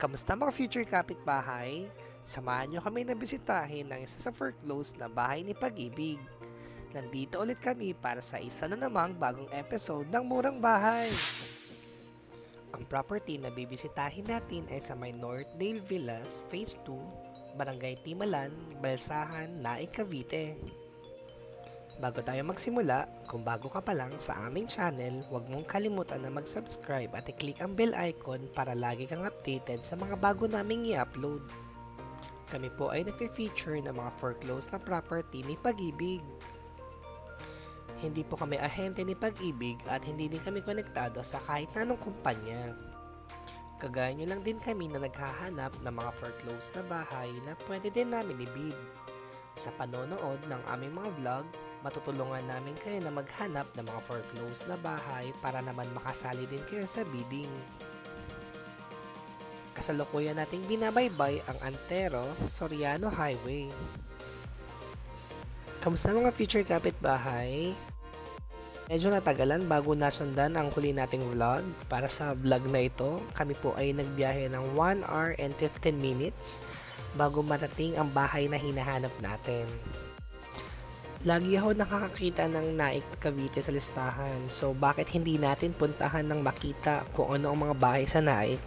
Kamusta mga future kapitbahay? Samahan nyo kami na bisitahin ng isa sa foreclosed na bahay ni Pag-ibig. Nandito ulit kami para sa isa na namang bagong episode ng Murang Bahay. Ang property na bibisitahin natin ay sa may Northdale Villas, Phase 2, Barangay Timalan, Balsahan, Naik, Cavite. Bago tayo magsimula, kung bago ka pa lang sa aming channel, huwag mong kalimutan na mag-subscribe at i-click ang bell icon para lagi kang updated sa mga bago naming i-upload. Kami po ay nag-feature ng mga foreclosed na property ni Pag-ibig. Hindi po kami ahente ni Pag-ibig at hindi din kami konektado sa kahit na anong kumpanya. Kagaya nyo lang din kami na naghahanap ng mga foreclosed na bahay na pwede din namin i-bid. Sa panonood ng aming mga vlog, matutulungan namin kayo na maghanap ng mga foreclosed na bahay para naman makasali din kayo sa bidding. Kasalukuyan nating binabaybay ang Antero Soriano Highway. Kamusta mga future kapitbahay? Medyo natagalan bago nasundan ang huli nating vlog. Para sa vlog na ito, kami po ay nagbiyahe ng 1 hour and 15 minutes bago marating ang bahay na hinahanap natin. Lagi ako nakakakita ng Naik, Cavite sa listahan, so bakit hindi natin puntahan ng makita kung ano ang mga bahay sa Naik?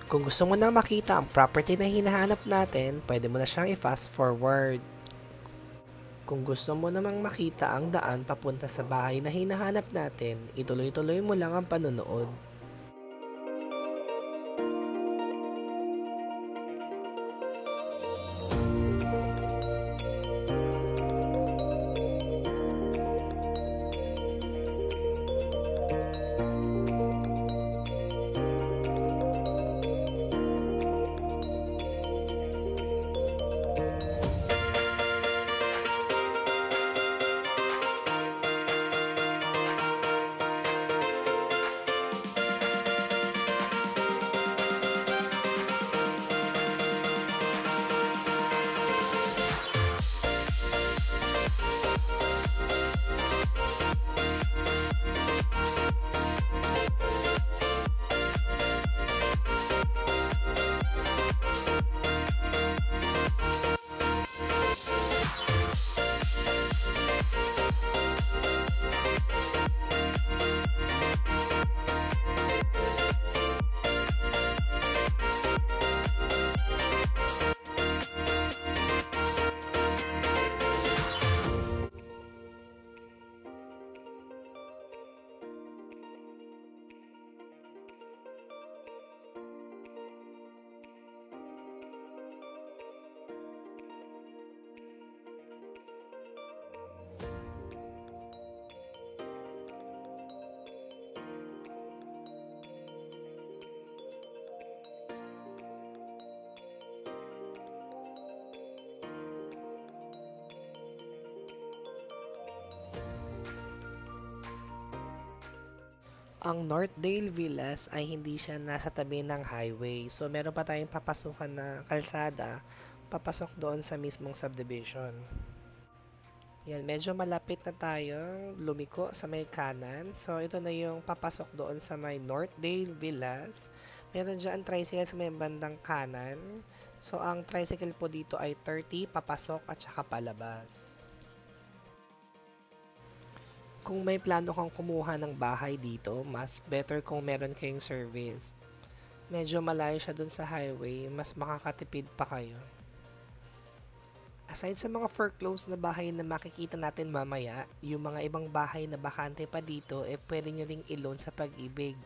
Kung gusto mo na makita ang property na hinahanap natin, pwede mo na siyang i-fast forward. Kung gusto mo namang makita ang daan papunta sa bahay na hinahanap natin, ituloy-tuloy mo lang ang panonood. Ang Northdale Villas ay hindi siya nasa tabi ng highway. So, meron pa tayong papasukan na kalsada, papasok doon sa mismong subdivision. Yan, medyo malapit na tayong lumiko sa may kanan. So, ito na yung papasok doon sa may Northdale Villas. Meron dyan tricycle sa may bandang kanan. So, ang tricycle po dito ay 30 papasok at saka palabas. Kung may plano kang kumuha ng bahay dito, mas better kung meron kayong service. Medyo malayo siya dun sa highway, mas makakatipid pa kayo. Aside sa mga foreclosed na bahay na makikita natin mamaya, yung mga ibang bahay na bakante pa dito, pwede nyo ring i-loan sa Pag-ibig.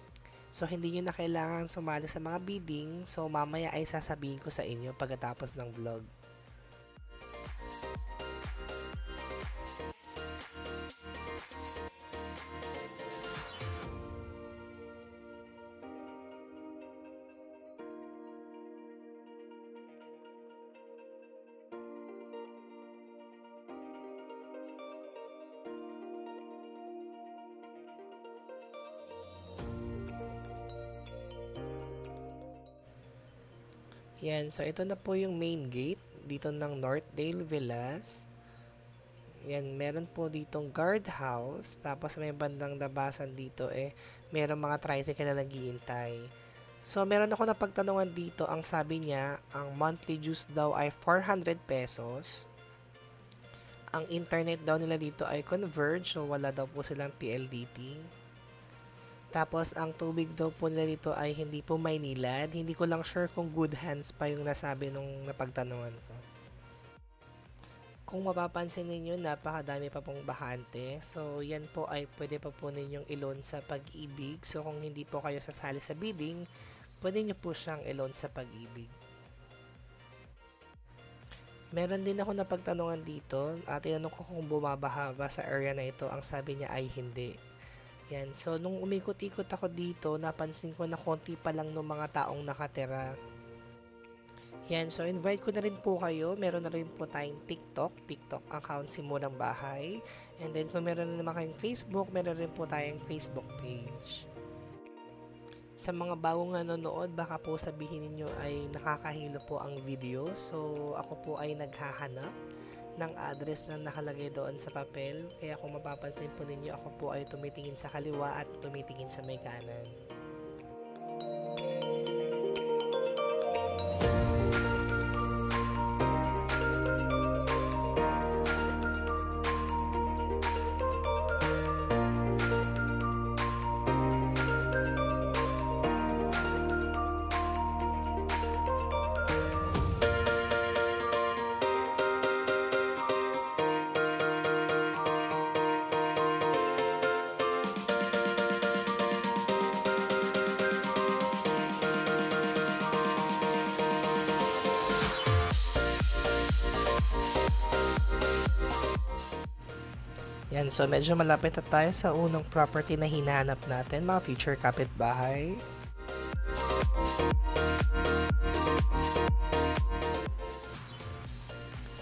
So, hindi nyo na kailangan sumali sa mga bidding, so mamaya ay sasabihin ko sa inyo pagkatapos ng vlog. Yan, so ito na po yung main gate dito ng Northdale Villas. Yan, meron po ditong guardhouse. Tapos may bandang labasan dito merong mga tricycle na naghihintay. So, meron ako napagtanungan dito, ang sabi niya, ang monthly dues daw ay 400 pesos. Ang internet daw nila dito ay Converge, so wala daw po silang PLDT. Tapos, ang tubig daw po nila dito ay hindi po Maynilad. Hindi ko lang sure kung good hands pa yung nasabi nung napagtanungan ko. Kung mapapansin ninyo, napakadami pa pong bahante. So, yan po ay pwede pa po ninyong i-loan sa Pag-ibig. So, kung hindi po kayo sasali sa bidding, pwede nyo po siyang i-loan sa Pag-ibig. Meron din ako napagtanungan dito. Tinanong ko kung bumabaha ba sa area na ito. Ang sabi niya ay hindi. Yan. So, nung umikot-ikot ako dito, napansin ko na konti pa lang ng mga taong nakatira. Yan, so invite ko na rin po kayo. Meron na rin po tayong TikTok account si Murang Bahay. And then kung meron na naman kayong Facebook, meron rin po tayong Facebook page. Sa mga bagong nanonood, baka po sabihin niyo ay nakakahilo po ang video. So ako po ay naghahanap ng address na nakalagay doon sa papel. Kaya kung mapapansin po ninyo, ako po ay tumitingin sa kaliwa at tumitingin sa may kanan. Yan, so medyo malapit na tayo sa unang property na hinahanap natin, mga future kapitbahay.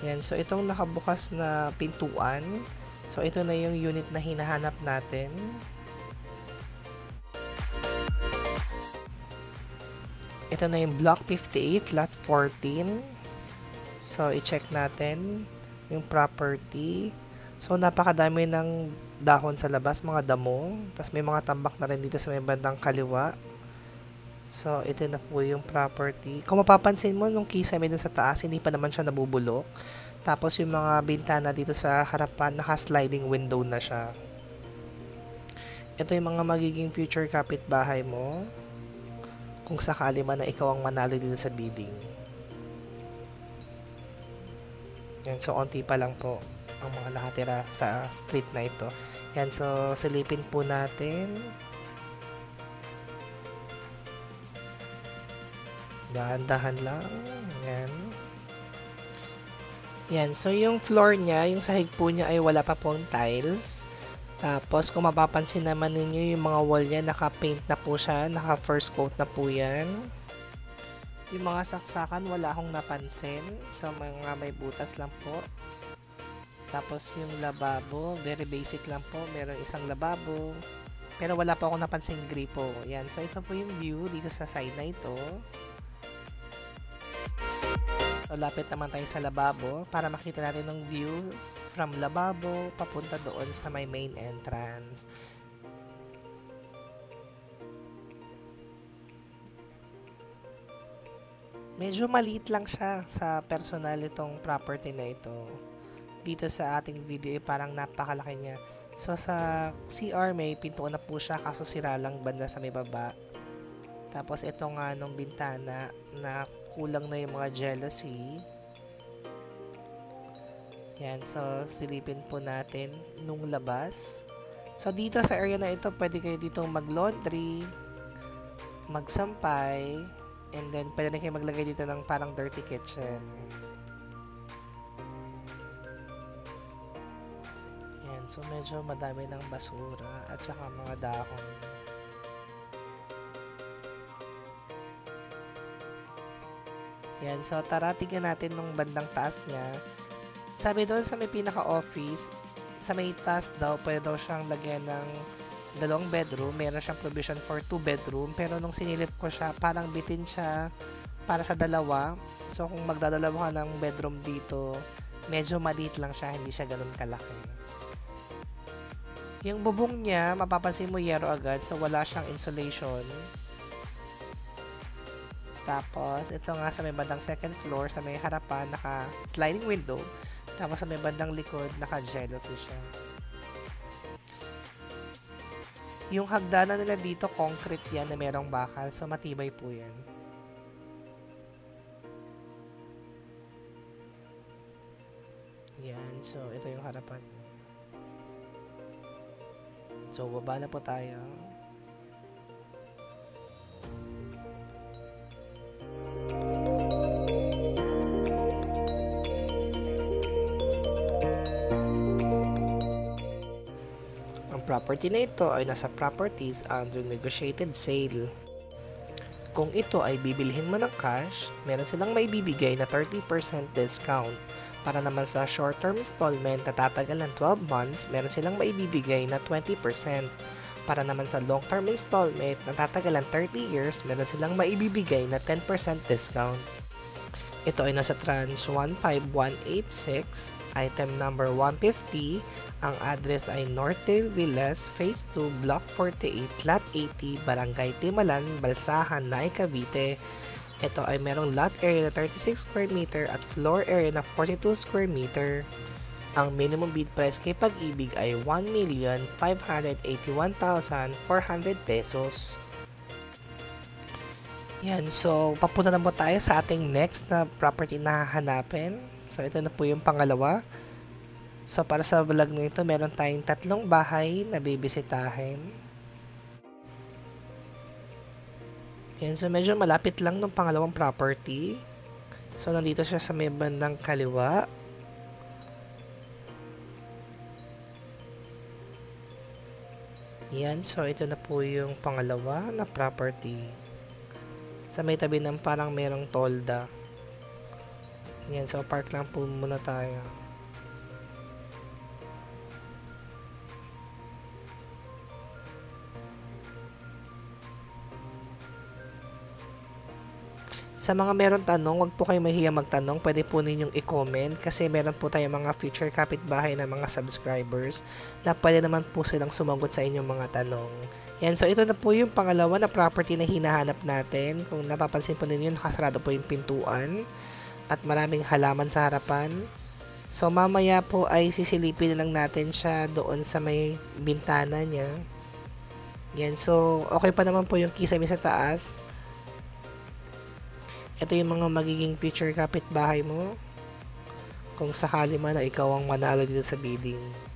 Yan, so itong nakabukas na pintuan, so ito na yung unit na hinahanap natin. Ito na yung Block 58, Lot 14. So, i-check natin yung property. So, napakadami ng dahon sa labas, mga damo. Tapos, may mga tambak na rin dito sa may bandang kaliwa. So, ito na po yung property. Kung mapapansin mo, nung kisame dun sa taas, hindi pa naman siya nabubulok. Tapos, yung mga bintana dito sa harapan, naka-sliding window na siya. Ito yung mga magiging future kapitbahay mo. Kung sakali man na ikaw ang manalo dito sa bidding. Yan, so onti pa lang po ang mga nakatira sa street na ito. Yan, so silipin po natin. Dahan-dahan lang. Yan. Yan, so yung floor niya, yung sahig po niya ay wala pa pong tiles. Tapos, kung mapapansin naman ninyo, yung mga wall niya, naka-paint na po siya, naka-first coat na po yan. Yung mga saksakan, wala akong napansin. So, mga may butas lang po. Tapos, yung lababo, very basic lang po. Meron isang lababo. Pero wala pa akong napansin gripo. Yan, so ito po yung view dito sa side na ito. So, lapit naman tayo sa lababo para makita natin ng view from lababo papunta doon sa may main entrance. Medyo maliit lang siya sa personal itong property na ito. Dito sa ating video parang napakalaki niya. So sa CR may pintuan na po siya kaso sira lang banda sa may baba. Tapos ito nga nung bintana na kulang na yung mga jealousy. Yan, so silipin po natin nung labas. So dito sa area na ito, pwede kayo dito mag-laundry, magsampay, and then pwede na kayo maglagay dito ng parang dirty kitchen. Yan, so medyo madami ng basura at saka mga dahon. Yan, so tara tignan natin nung bandang taas niya. Sabi doon sa may pinaka-office, sa may taas daw, pwede daw siyang lagyan ng 2 bedroom. Meron siyang provision for 2 bedroom. Pero nung sinilip ko siya, parang bitin siya para sa 2. So kung magdadalawa ka ng bedroom dito, medyo maliit lang siya, hindi siya ganun kalaki. Yung bubong niya, mapapansin mo yero agad, so wala siyang insulation. Tapos, ito nga sa may bandang second floor, sa may harapan, naka-sliding window. Tapos, sa may bandang likod, naka-jealousy siya. Yung hagdanan nila dito, concrete yan na merong bakal. So, matibay po yan. Yan. So, ito yung harapan. So, baba na po tayo. Property na ito ay nasa properties under negotiated sale. Kung ito ay bibilhin mo ng cash, meron silang maibibigay na 30% discount. Para naman sa short-term installment na tatagal ng 12 months, meron silang maibibigay na 20%. Para naman sa long-term installment na tatagal ng 30 years, meron silang maibibigay na 10% discount. Ito ay nasa tranche 15186, item number 150. Ang address ay Northdale Villas, Phase 2, Block 48, Lot 80, Barangay Timalan, Balsahan, Naay, Cavite. Ito ay merong lot area na 36 square meter at floor area na 42 square meter. Ang minimum bid price kay Pag-ibig ay 1,581,400 pesos. Yan, so papunta na po tayo sa ating next na property na hahanapin. So ito na po yung pangalawa. So, para sa vlog na ito, meron tayong 3 bahay na bibisitahin. Yan, so medyo malapit lang ng pangalawang property. So, nandito siya sa may bandang kaliwa. Yan, so ito na po yung pangalawa na property. Sa may tabi ng parang merong tolda. Yan, so park lang po muna tayo. Sa mga meron tanong, wag po kayo mahiya magtanong. Pwede po ninyong i-comment kasi meron po tayong mga future kapitbahay na mga subscribers na pwede naman po silang sumagot sa inyong mga tanong. Yan, so ito na po yung pangalawa na property na hinahanap natin. Kung napapansin po ninyo, nakasarado po yung pintuan at maraming halaman sa harapan. So mamaya po ay sisilipin lang natin siya doon sa may bintana niya. Yan, so okay pa naman po yung kisame sa taas. Ito yung mga magiging future kapitbahay mo kung sakali man na ikaw ang manalo dito sa bidding.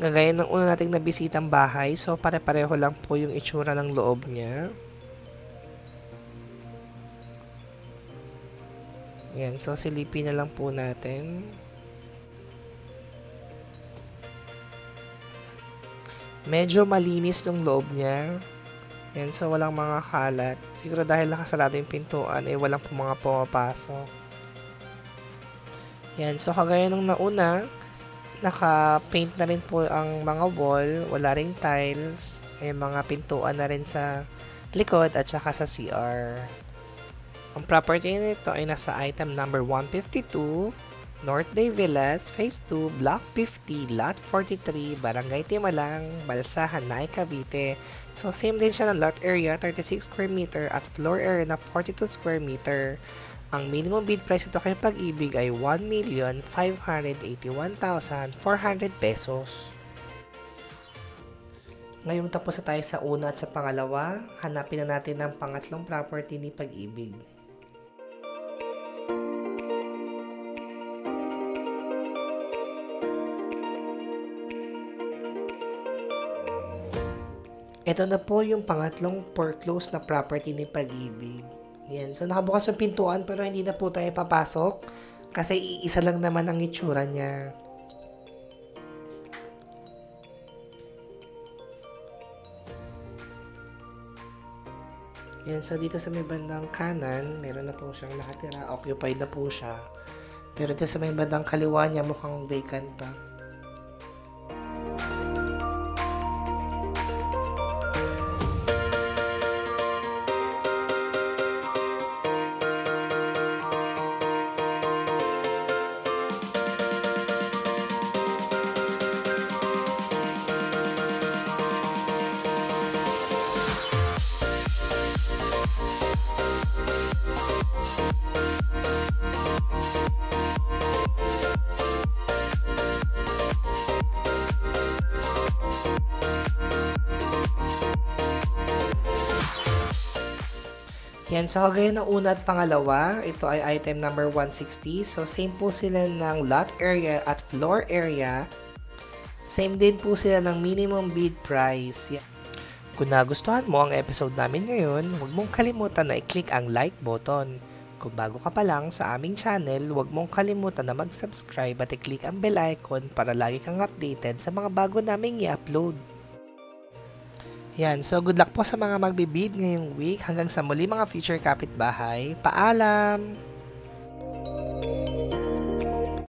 Gagaya ng una nating nabisitang bahay, so pare-pareho lang po yung itsura ng loob niya. Yan, so silipin na lang po natin. Medyo malinis yung loob niya. Yan, so walang mga kalat. Siguro dahil nakasarado yung pintuan, walang po mga pumapasok. Yan, so kagaya nung nauna, naka-paint na rin po ang mga wall, wala ring tiles, may mga pintuan na rin sa likod at saka sa CR. Ang property nito ay nasa item number 152, Northdale Villas, Phase 2, Block 50, Lot 43, Barangay Timalang, Balsahan, Naay, Cavite. So same din siya ng lot area, 36 square meter at floor area na 42 square meter. Ang minimum bid price ito kay Pag-ibig ay 1,581,400 pesos. Ngayong tapos na tayo sa una at sa pangalawa, hanapin na natin ang pangatlong property ni Pag-ibig. Ito na po yung pangatlong foreclosed na property ni Pag-ibig. Yan. So, nakabukas yung pintuan pero hindi na po tayo papasok kasi iisa lang naman ang itsura niya. Yan, so dito sa may bandang kanan, meron na po siyang nakatira, occupied na po siya. Pero dito sa may bandang kaliwa niya, mukhang vacant pa. Yan, so kagaya ng una at pangalawa, ito ay item number 160. So same po sila ng lot area at floor area. Same din po sila ng minimum bid price. Yan. Kung nagustuhan mo ang episode namin ngayon, huwag mong kalimutan na i-click ang like button. Kung bago ka pa lang sa aming channel, huwag mong kalimutan na mag-subscribe at i-click ang bell icon para lagi kang updated sa mga bago naming i-upload. Yan, so good luck po sa mga magbibid ngayong week. Hanggang sa muli mga future kapitbahay. Paalam!